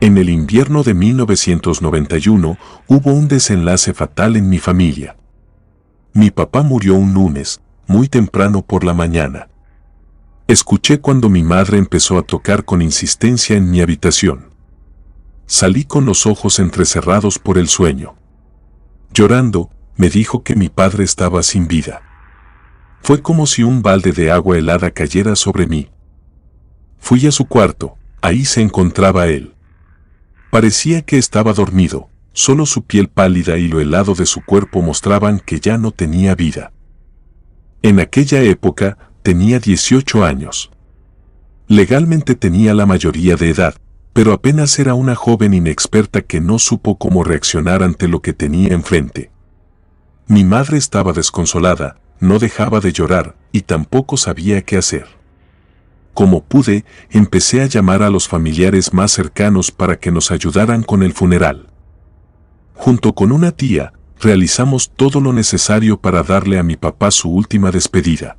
En el invierno de 1991 hubo un desenlace fatal en mi familia. Mi papá murió un lunes, muy temprano por la mañana. Escuché cuando mi madre empezó a tocar con insistencia en mi habitación. Salí con los ojos entrecerrados por el sueño. Llorando, me dijo que mi padre estaba sin vida. Fue como si un balde de agua helada cayera sobre mí. Fui a su cuarto, ahí se encontraba él. Parecía que estaba dormido, solo su piel pálida y lo helado de su cuerpo mostraban que ya no tenía vida. En aquella época, tenía 18 años. Legalmente tenía la mayoría de edad, pero apenas era una joven inexperta que no supo cómo reaccionar ante lo que tenía enfrente. Mi madre estaba desconsolada, no dejaba de llorar y tampoco sabía qué hacer. Como pude, empecé a llamar a los familiares más cercanos para que nos ayudaran con el funeral. Junto con una tía, realizamos todo lo necesario para darle a mi papá su última despedida.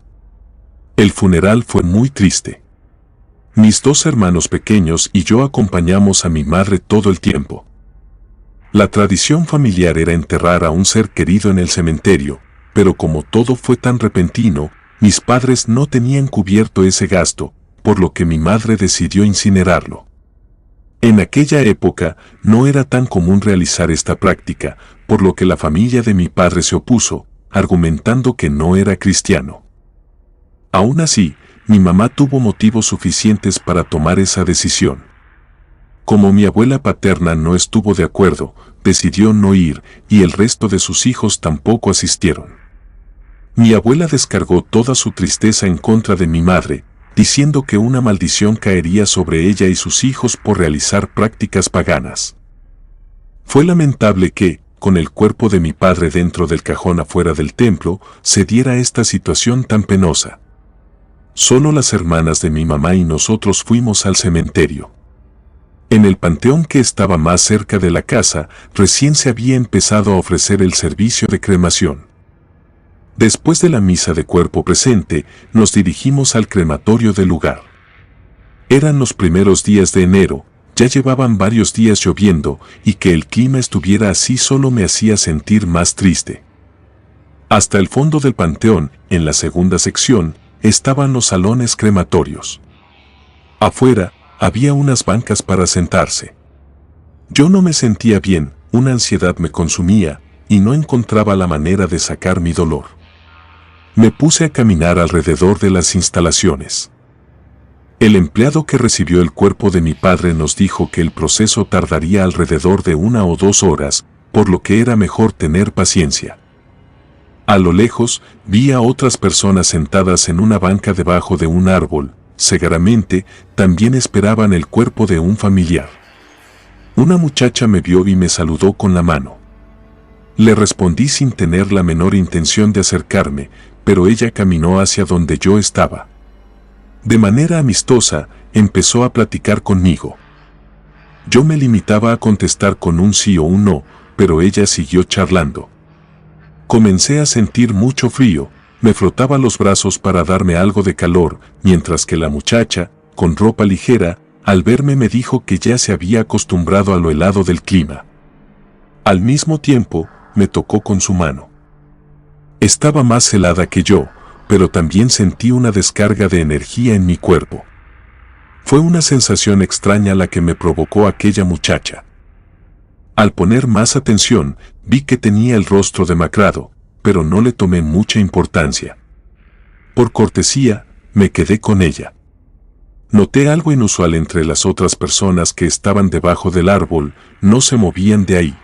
El funeral fue muy triste. Mis 2 hermanos pequeños y yo acompañamos a mi madre todo el tiempo. La tradición familiar era enterrar a un ser querido en el cementerio, pero como todo fue tan repentino, mis padres no tenían cubierto ese gasto, por lo que mi madre decidió incinerarlo. En aquella época no era tan común realizar esta práctica, por lo que la familia de mi padre se opuso, argumentando que no era cristiano. Aún así, mi mamá tuvo motivos suficientes para tomar esa decisión. Como mi abuela paterna no estuvo de acuerdo, decidió no ir y el resto de sus hijos tampoco asistieron. Mi abuela descargó toda su tristeza en contra de mi madre, diciendo que una maldición caería sobre ella y sus hijos por realizar prácticas paganas. Fue lamentable que, con el cuerpo de mi padre dentro del cajón afuera del templo, se diera esta situación tan penosa. Solo las hermanas de mi mamá y nosotros fuimos al cementerio. En el panteón que estaba más cerca de la casa, recién se había empezado a ofrecer el servicio de cremación. Después de la misa de cuerpo presente, nos dirigimos al crematorio del lugar. Eran los primeros días de enero, ya llevaban varios días lloviendo, y que el clima estuviera así solo me hacía sentir más triste. Hasta el fondo del panteón, en la segunda sección, estaban los salones crematorios. Afuera, había unas bancas para sentarse. Yo no me sentía bien, una ansiedad me consumía, y no encontraba la manera de sacar mi dolor. Me puse a caminar alrededor de las instalaciones. El empleado que recibió el cuerpo de mi padre nos dijo que el proceso tardaría alrededor de 1 o 2 horas, por lo que era mejor tener paciencia. A lo lejos, vi a otras personas sentadas en una banca debajo de un árbol, seguramente también esperaban el cuerpo de un familiar. Una muchacha me vio y me saludó con la mano. Le respondí sin tener la menor intención de acercarme, pero ella caminó hacia donde yo estaba. De manera amistosa, empezó a platicar conmigo. Yo me limitaba a contestar con un sí o un no, pero ella siguió charlando. Comencé a sentir mucho frío, me frotaba los brazos para darme algo de calor, mientras que la muchacha, con ropa ligera, al verme me dijo que ya se había acostumbrado a lo helado del clima. Al mismo tiempo, me tocó con su mano. Estaba más helada que yo, pero también sentí una descarga de energía en mi cuerpo. Fue una sensación extraña la que me provocó aquella muchacha. Al poner más atención, vi que tenía el rostro demacrado, pero no le tomé mucha importancia. Por cortesía, me quedé con ella. Noté algo inusual entre las otras personas que estaban debajo del árbol, no se movían de ahí.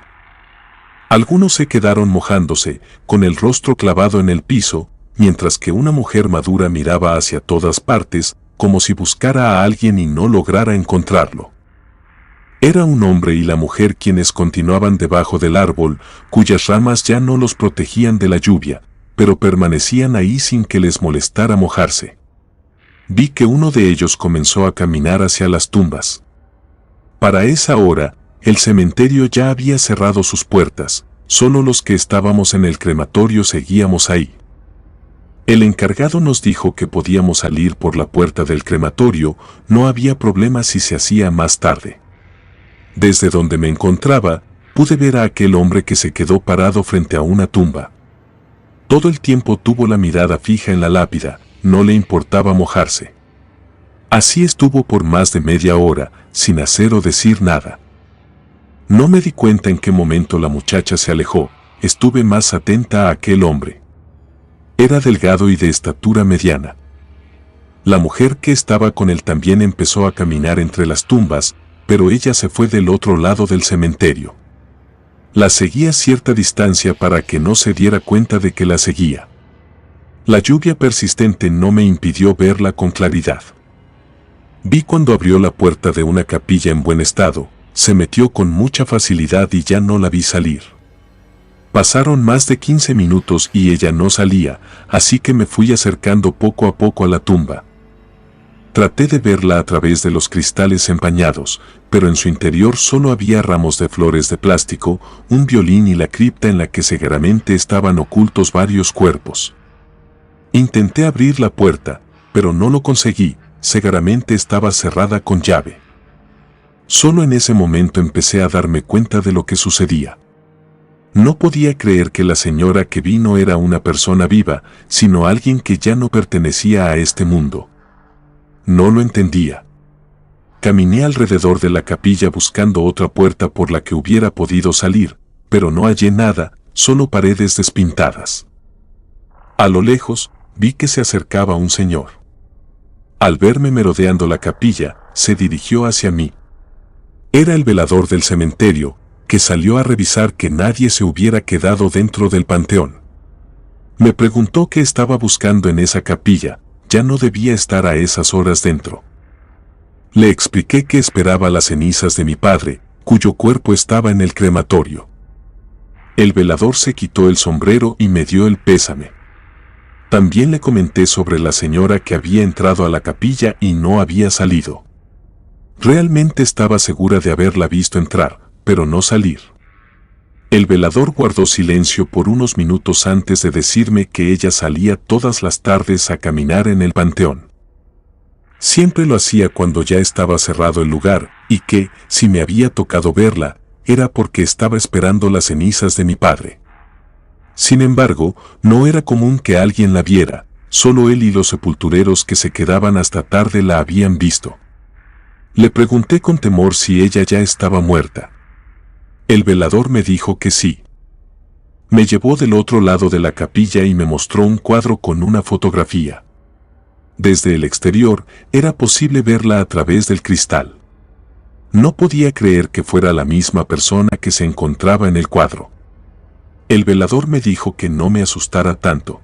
Algunos se quedaron mojándose, con el rostro clavado en el piso, mientras que una mujer madura miraba hacia todas partes, como si buscara a alguien y no lograra encontrarlo. Era un hombre y la mujer quienes continuaban debajo del árbol, cuyas ramas ya no los protegían de la lluvia, pero permanecían ahí sin que les molestara mojarse. Vi que uno de ellos comenzó a caminar hacia las tumbas. Para esa hora, el cementerio ya había cerrado sus puertas, solo los que estábamos en el crematorio seguíamos ahí. El encargado nos dijo que podíamos salir por la puerta del crematorio, no había problema si se hacía más tarde. Desde donde me encontraba, pude ver a aquel hombre que se quedó parado frente a una tumba. Todo el tiempo tuvo la mirada fija en la lápida, no le importaba mojarse. Así estuvo por más de media hora, sin hacer o decir nada. No me di cuenta en qué momento la muchacha se alejó, estuve más atenta a aquel hombre. Era delgado y de estatura mediana. La mujer que estaba con él también empezó a caminar entre las tumbas, pero ella se fue del otro lado del cementerio. La seguí a cierta distancia para que no se diera cuenta de que la seguía. La lluvia persistente no me impidió verla con claridad. Vi cuando abrió la puerta de una capilla en buen estado, se metió con mucha facilidad y ya no la vi salir. Pasaron más de 15 minutos y ella no salía, así que me fui acercando poco a poco a la tumba. Traté de verla a través de los cristales empañados, pero en su interior solo había ramos de flores de plástico, un violín y la cripta en la que seguramente estaban ocultos varios cuerpos. Intenté abrir la puerta, pero no lo conseguí, seguramente estaba cerrada con llave. Solo en ese momento empecé a darme cuenta de lo que sucedía. No podía creer que la señora que vi no era una persona viva, sino alguien que ya no pertenecía a este mundo. No lo entendía. Caminé alrededor de la capilla buscando otra puerta por la que hubiera podido salir, pero no hallé nada, solo paredes despintadas. A lo lejos, vi que se acercaba un señor. Al verme merodeando la capilla, se dirigió hacia mí. Era el velador del cementerio, que salió a revisar que nadie se hubiera quedado dentro del panteón. Me preguntó qué estaba buscando en esa capilla, ya no debía estar a esas horas dentro. Le expliqué que esperaba las cenizas de mi padre, cuyo cuerpo estaba en el crematorio. El velador se quitó el sombrero y me dio el pésame. También le comenté sobre la señora que había entrado a la capilla y no había salido. Realmente estaba segura de haberla visto entrar, pero no salir. El velador guardó silencio por unos minutos antes de decirme que ella salía todas las tardes a caminar en el panteón. Siempre lo hacía cuando ya estaba cerrado el lugar, y que, si me había tocado verla, era porque estaba esperando las cenizas de mi padre. Sin embargo, no era común que alguien la viera, solo él y los sepultureros que se quedaban hasta tarde la habían visto. Le pregunté con temor si ella ya estaba muerta. El velador me dijo que sí. Me llevó del otro lado de la capilla y me mostró un cuadro con una fotografía. Desde el exterior era posible verla a través del cristal. No podía creer que fuera la misma persona que se encontraba en el cuadro. El velador me dijo que no me asustara tanto.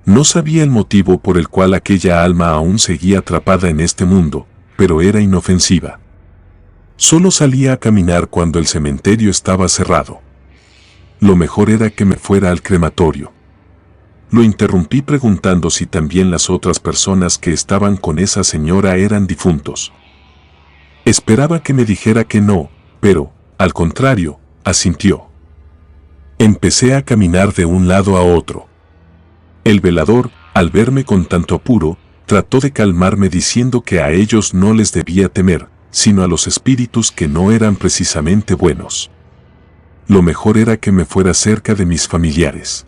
No sabía el motivo por el cual aquella alma aún seguía atrapada en este mundo, pero era inofensiva. Solo salía a caminar cuando el cementerio estaba cerrado. Lo mejor era que me fuera al crematorio. Lo interrumpí preguntando si también las otras personas que estaban con esa señora eran difuntos. Esperaba que me dijera que no, pero, al contrario, asintió. Empecé a caminar de un lado a otro. El velador, al verme con tanto apuro, trató de calmarme diciendo que a ellos no les debía temer, sino a los espíritus que no eran precisamente buenos. Lo mejor era que me fuera cerca de mis familiares.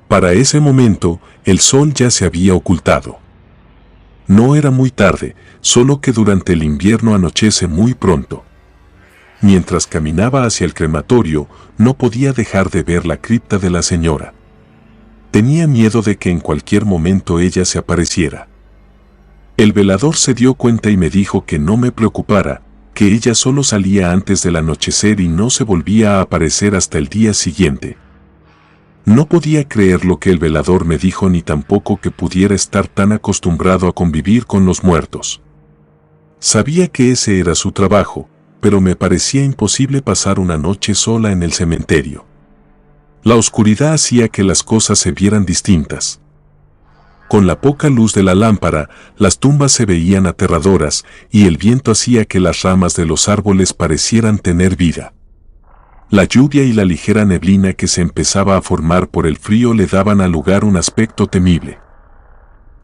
Para ese momento, el sol ya se había ocultado. No era muy tarde, solo que durante el invierno anochece muy pronto. Mientras caminaba hacia el crematorio, no podía dejar de ver la cripta de la señora. Tenía miedo de que en cualquier momento ella se apareciera. El velador se dio cuenta y me dijo que no me preocupara, que ella solo salía antes del anochecer y no se volvía a aparecer hasta el día siguiente. No podía creer lo que el velador me dijo ni tampoco que pudiera estar tan acostumbrado a convivir con los muertos. Sabía que ese era su trabajo, pero me parecía imposible pasar una noche sola en el cementerio. La oscuridad hacía que las cosas se vieran distintas. Con la poca luz de la lámpara, las tumbas se veían aterradoras y el viento hacía que las ramas de los árboles parecieran tener vida. La lluvia y la ligera neblina que se empezaba a formar por el frío le daban al lugar un aspecto temible.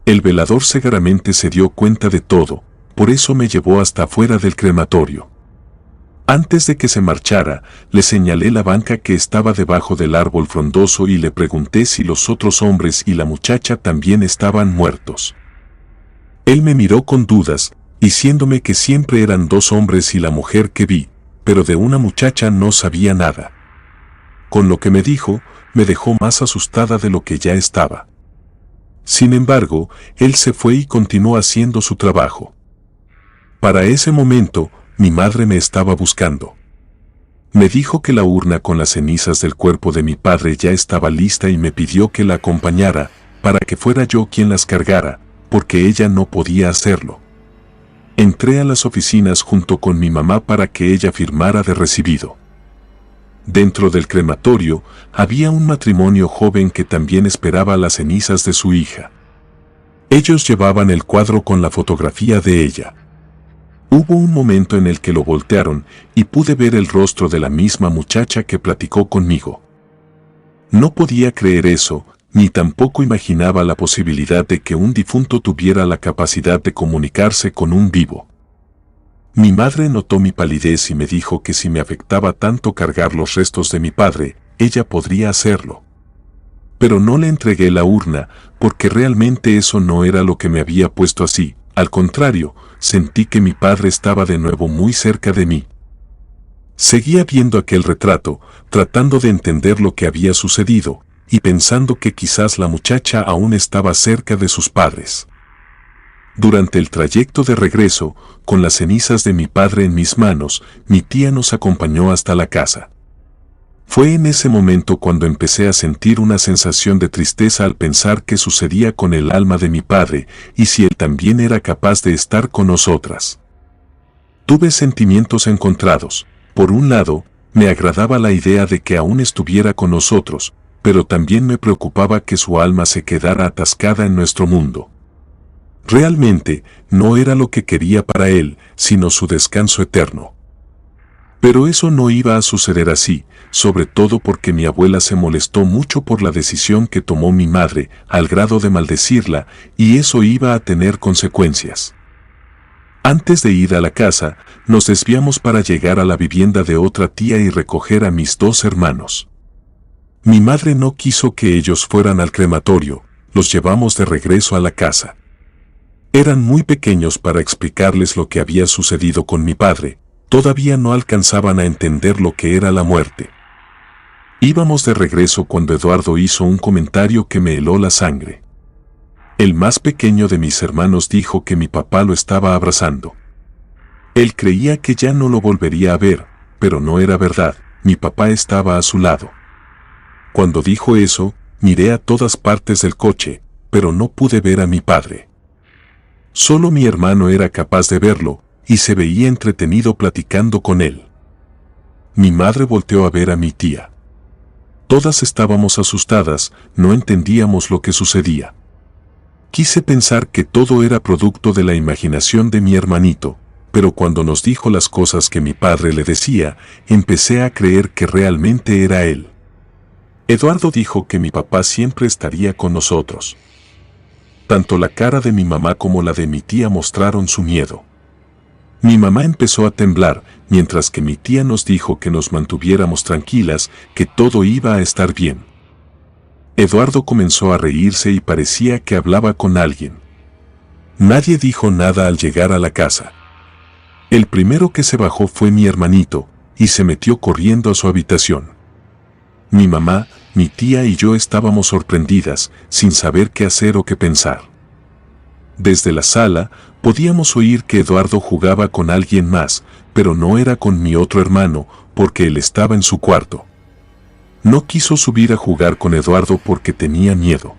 El velador seguramente se dio cuenta de todo, por eso me llevó hasta afuera del crematorio. Antes de que se marchara, le señalé la banca que estaba debajo del árbol frondoso y le pregunté si los otros hombres y la muchacha también estaban muertos. Él me miró con dudas, diciéndome que siempre eran 2 hombres y la mujer que vi, pero de una muchacha no sabía nada. Con lo que me dijo, me dejó más asustada de lo que ya estaba. Sin embargo, él se fue y continuó haciendo su trabajo. Para ese momento, mi madre me estaba buscando. Me dijo que la urna con las cenizas del cuerpo de mi padre ya estaba lista y me pidió que la acompañara, para que fuera yo quien las cargara, porque ella no podía hacerlo. Entré a las oficinas junto con mi mamá para que ella firmara de recibido. Dentro del crematorio había un matrimonio joven que también esperaba las cenizas de su hija. Ellos llevaban el cuadro con la fotografía de ella. Hubo un momento en el que lo voltearon y pude ver el rostro de la misma muchacha que platicó conmigo. No podía creer eso, ni tampoco imaginaba la posibilidad de que un difunto tuviera la capacidad de comunicarse con un vivo. Mi madre notó mi palidez y me dijo que si me afectaba tanto cargar los restos de mi padre, ella podría hacerlo. Pero no le entregué la urna, porque realmente eso no era lo que me había puesto así. Al contrario, sentí que mi padre estaba de nuevo muy cerca de mí. Seguía viendo aquel retrato, tratando de entender lo que había sucedido, y pensando que quizás la muchacha aún estaba cerca de sus padres. Durante el trayecto de regreso, con las cenizas de mi padre en mis manos, mi tía nos acompañó hasta la casa. Fue en ese momento cuando empecé a sentir una sensación de tristeza al pensar qué sucedía con el alma de mi padre y si él también era capaz de estar con nosotras. Tuve sentimientos encontrados. Por un lado, me agradaba la idea de que aún estuviera con nosotros, pero también me preocupaba que su alma se quedara atascada en nuestro mundo. Realmente, no era lo que quería para él, sino su descanso eterno. Pero eso no iba a suceder así, sobre todo porque mi abuela se molestó mucho por la decisión que tomó mi madre, al grado de maldecirla, y eso iba a tener consecuencias. Antes de ir a la casa, nos desviamos para llegar a la vivienda de otra tía y recoger a mis 2 hermanos. Mi madre no quiso que ellos fueran al crematorio, los llevamos de regreso a la casa. Eran muy pequeños para explicarles lo que había sucedido con mi padre, todavía no alcanzaban a entender lo que era la muerte. Íbamos de regreso cuando Eduardo hizo un comentario que me heló la sangre. El más pequeño de mis hermanos dijo que mi papá lo estaba abrazando. Él creía que ya no lo volvería a ver, pero no era verdad, mi papá estaba a su lado. Cuando dijo eso, miré a todas partes del coche, pero no pude ver a mi padre. Solo mi hermano era capaz de verlo, y se veía entretenido platicando con él. Mi madre volteó a ver a mi tía. Todas estábamos asustadas, no entendíamos lo que sucedía. Quise pensar que todo era producto de la imaginación de mi hermanito, pero cuando nos dijo las cosas que mi padre le decía, empecé a creer que realmente era él. Eduardo dijo que mi papá siempre estaría con nosotros. Tanto la cara de mi mamá como la de mi tía mostraron su miedo. Mi mamá empezó a temblar, mientras que mi tía nos dijo que nos mantuviéramos tranquilas, que todo iba a estar bien. Eduardo comenzó a reírse y parecía que hablaba con alguien. Nadie dijo nada al llegar a la casa. El primero que se bajó fue mi hermanito, y se metió corriendo a su habitación. Mi mamá, mi tía y yo estábamos sorprendidas, sin saber qué hacer o qué pensar. Desde la sala, podíamos oír que Eduardo jugaba con alguien más, pero no era con mi otro hermano, porque él estaba en su cuarto. No quiso subir a jugar con Eduardo porque tenía miedo.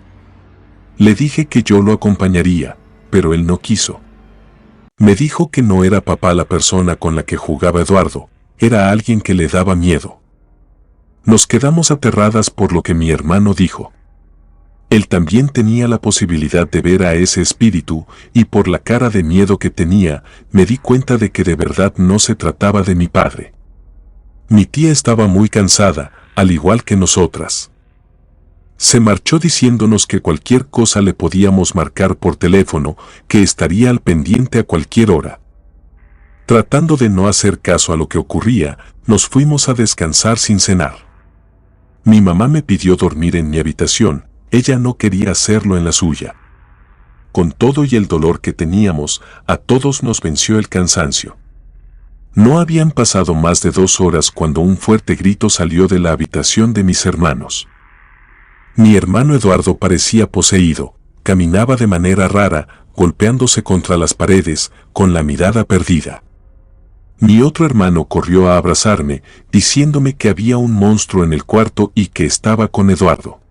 Le dije que yo lo acompañaría, pero él no quiso. Me dijo que no era papá la persona con la que jugaba Eduardo, era alguien que le daba miedo. Nos quedamos aterradas por lo que mi hermano dijo. Él también tenía la posibilidad de ver a ese espíritu, y por la cara de miedo que tenía, me di cuenta de que de verdad no se trataba de mi padre. Mi tía estaba muy cansada, al igual que nosotras. Se marchó diciéndonos que cualquier cosa le podíamos marcar por teléfono, que estaría al pendiente a cualquier hora. Tratando de no hacer caso a lo que ocurría, nos fuimos a descansar sin cenar. Mi mamá me pidió dormir en mi habitación, ella no quería hacerlo en la suya. Con todo y el dolor que teníamos, a todos nos venció el cansancio. No habían pasado más de 2 horas cuando un fuerte grito salió de la habitación de mis hermanos. Mi hermano Eduardo parecía poseído, caminaba de manera rara, golpeándose contra las paredes, con la mirada perdida. Mi otro hermano corrió a abrazarme, diciéndome que había un monstruo en el cuarto y que estaba con Eduardo.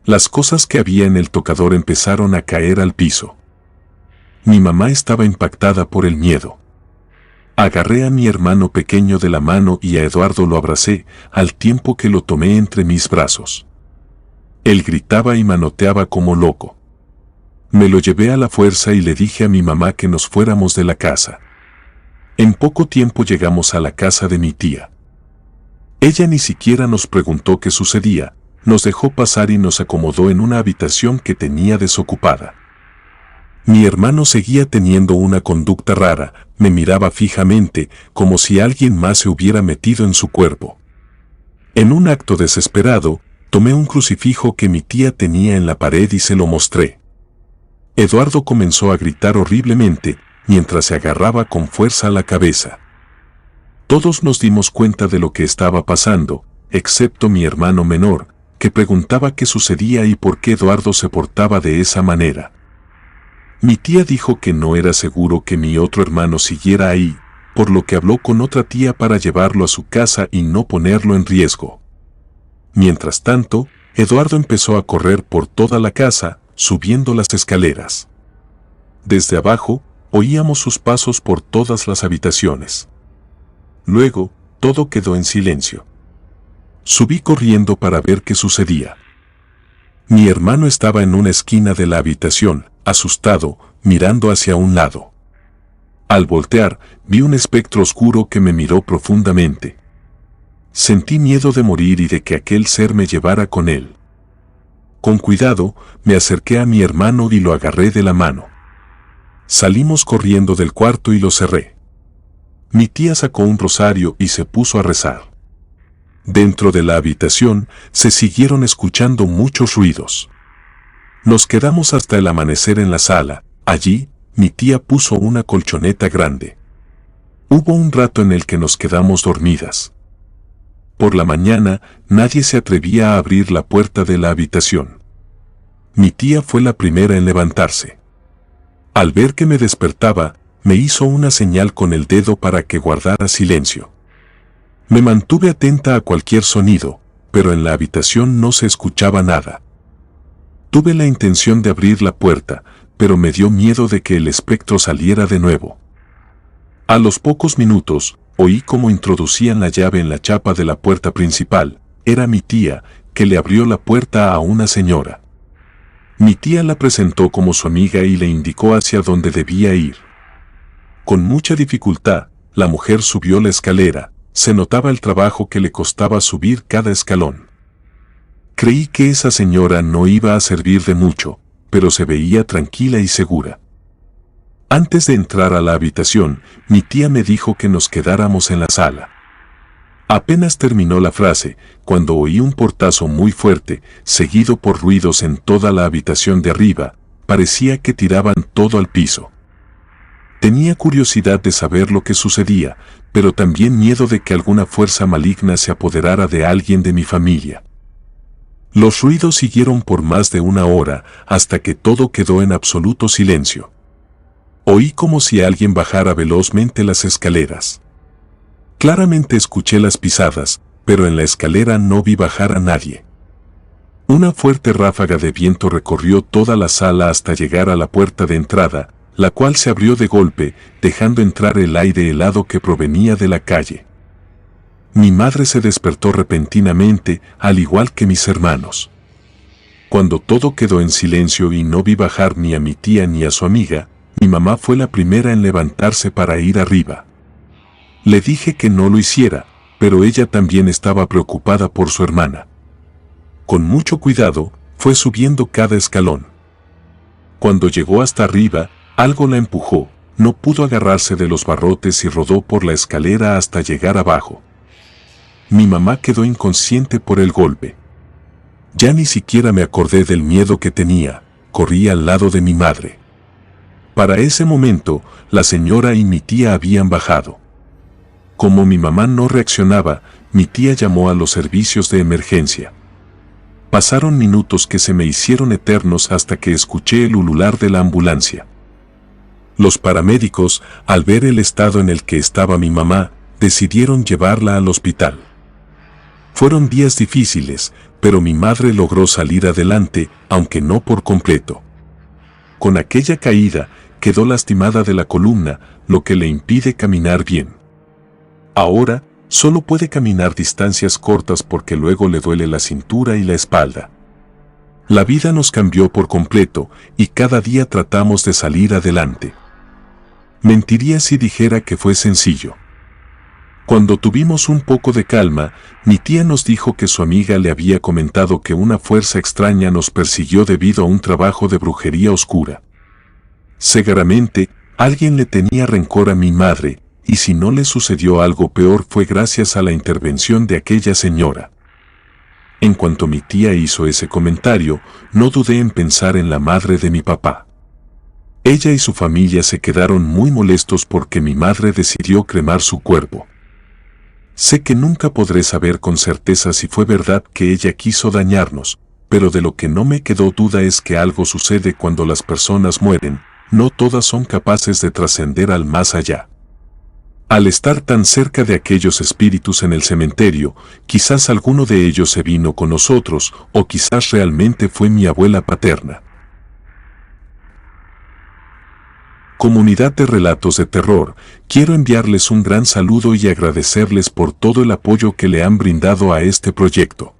Las cosas que había en el tocador empezaron a caer al piso. Mi mamá estaba impactada por el miedo. Agarré a mi hermano pequeño de la mano y a Eduardo lo abracé, al tiempo que lo tomé entre mis brazos. Él gritaba y manoteaba como loco. Me lo llevé a la fuerza y le dije a mi mamá que nos fuéramos de la casa. En poco tiempo llegamos a la casa de mi tía. Ella ni siquiera nos preguntó qué sucedía, nos dejó pasar y nos acomodó en una habitación que tenía desocupada. Mi hermano seguía teniendo una conducta rara, me miraba fijamente, como si alguien más se hubiera metido en su cuerpo. En un acto desesperado, tomé un crucifijo que mi tía tenía en la pared y se lo mostré. Eduardo comenzó a gritar horriblemente, mientras se agarraba con fuerza a la cabeza. Todos nos dimos cuenta de lo que estaba pasando, excepto mi hermano menor, que preguntaba qué sucedía y por qué Eduardo se portaba de esa manera. Mi tía dijo que no era seguro que mi otro hermano siguiera ahí, por lo que habló con otra tía para llevarlo a su casa y no ponerlo en riesgo. Mientras tanto, Eduardo empezó a correr por toda la casa, subiendo las escaleras. Desde abajo, oíamos sus pasos por todas las habitaciones. Luego, todo quedó en silencio. Subí corriendo para ver qué sucedía. Mi hermano estaba en una esquina de la habitación, asustado, mirando hacia un lado. Al voltear, vi un espectro oscuro que me miró profundamente. Sentí miedo de morir y de que aquel ser me llevara con él. Con cuidado, me acerqué a mi hermano y lo agarré de la mano. Salimos corriendo del cuarto y lo cerré. Mi tía sacó un rosario y se puso a rezar. Dentro de la habitación se siguieron escuchando muchos ruidos. Nos quedamos hasta el amanecer en la sala. Allí, mi tía puso una colchoneta grande. Hubo un rato en el que nos quedamos dormidas. Por la mañana, nadie se atrevía a abrir la puerta de la habitación. Mi tía fue la primera en levantarse. Al ver que me despertaba, me hizo una señal con el dedo para que guardara silencio. Me mantuve atenta a cualquier sonido, pero en la habitación no se escuchaba nada. Tuve la intención de abrir la puerta, pero me dio miedo de que el espectro saliera de nuevo. A los pocos minutos, oí cómo introducían la llave en la chapa de la puerta principal. Era mi tía, que le abrió la puerta a una señora. Mi tía la presentó como su amiga y le indicó hacia dónde debía ir. Con mucha dificultad, la mujer subió la escalera, se notaba el trabajo que le costaba subir cada escalón. Creí que esa señora no iba a servir de mucho, pero se veía tranquila y segura. Antes de entrar a la habitación, mi tía me dijo que nos quedáramos en la sala. Apenas terminó la frase, cuando oí un portazo muy fuerte, seguido por ruidos en toda la habitación de arriba, parecía que tiraban todo al piso. Tenía curiosidad de saber lo que sucedía, pero también miedo de que alguna fuerza maligna se apoderara de alguien de mi familia. Los ruidos siguieron por más de 1 hora, hasta que todo quedó en absoluto silencio. Oí como si alguien bajara velozmente las escaleras. Claramente escuché las pisadas, pero en la escalera no vi bajar a nadie. Una fuerte ráfaga de viento recorrió toda la sala hasta llegar a la puerta de entrada, la cual se abrió de golpe, dejando entrar el aire helado que provenía de la calle. Mi madre se despertó repentinamente, al igual que mis hermanos. Cuando todo quedó en silencio y no vi bajar ni a mi tía ni a su amiga, mi mamá fue la primera en levantarse para ir arriba. Le dije que no lo hiciera, pero ella también estaba preocupada por su hermana. Con mucho cuidado, fue subiendo cada escalón. Cuando llegó hasta arriba, algo la empujó, no pudo agarrarse de los barrotes y rodó por la escalera hasta llegar abajo. Mi mamá quedó inconsciente por el golpe. Ya ni siquiera me acordé del miedo que tenía, corrí al lado de mi madre. Para ese momento, la señora y mi tía habían bajado. Como mi mamá no reaccionaba, mi tía llamó a los servicios de emergencia. Pasaron minutos que se me hicieron eternos hasta que escuché el ulular de la ambulancia. Los paramédicos, al ver el estado en el que estaba mi mamá, decidieron llevarla al hospital. Fueron días difíciles, pero mi madre logró salir adelante, aunque no por completo. Con aquella caída, quedó lastimada de la columna, lo que le impide caminar bien. Ahora, solo puede caminar distancias cortas porque luego le duele la cintura y la espalda. La vida nos cambió por completo y cada día tratamos de salir adelante. Mentiría si dijera que fue sencillo. Cuando tuvimos un poco de calma, mi tía nos dijo que su amiga le había comentado que una fuerza extraña nos persiguió debido a un trabajo de brujería oscura. Seguramente, alguien le tenía rencor a mi madre, y si no le sucedió algo peor fue gracias a la intervención de aquella señora. En cuanto mi tía hizo ese comentario, no dudé en pensar en la madre de mi papá. Ella y su familia se quedaron muy molestos porque mi madre decidió cremar su cuerpo. Sé que nunca podré saber con certeza si fue verdad que ella quiso dañarnos, pero de lo que no me quedó duda es que algo sucede cuando las personas mueren, no todas son capaces de trascender al más allá. Al estar tan cerca de aquellos espíritus en el cementerio, quizás alguno de ellos se vino con nosotros, o quizás realmente fue mi abuela paterna. Comunidad de Relatos de Terror, quiero enviarles un gran saludo y agradecerles por todo el apoyo que le han brindado a este proyecto.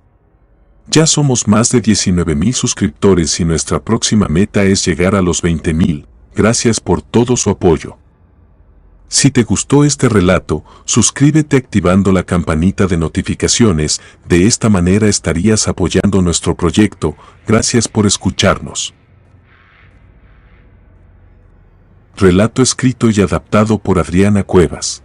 Ya somos más de 19,000 suscriptores y nuestra próxima meta es llegar a los 20,000. Gracias por todo su apoyo. Si te gustó este relato, suscríbete activando la campanita de notificaciones, de esta manera estarías apoyando nuestro proyecto. Gracias por escucharnos. Relato escrito y adaptado por Adriana Cuevas.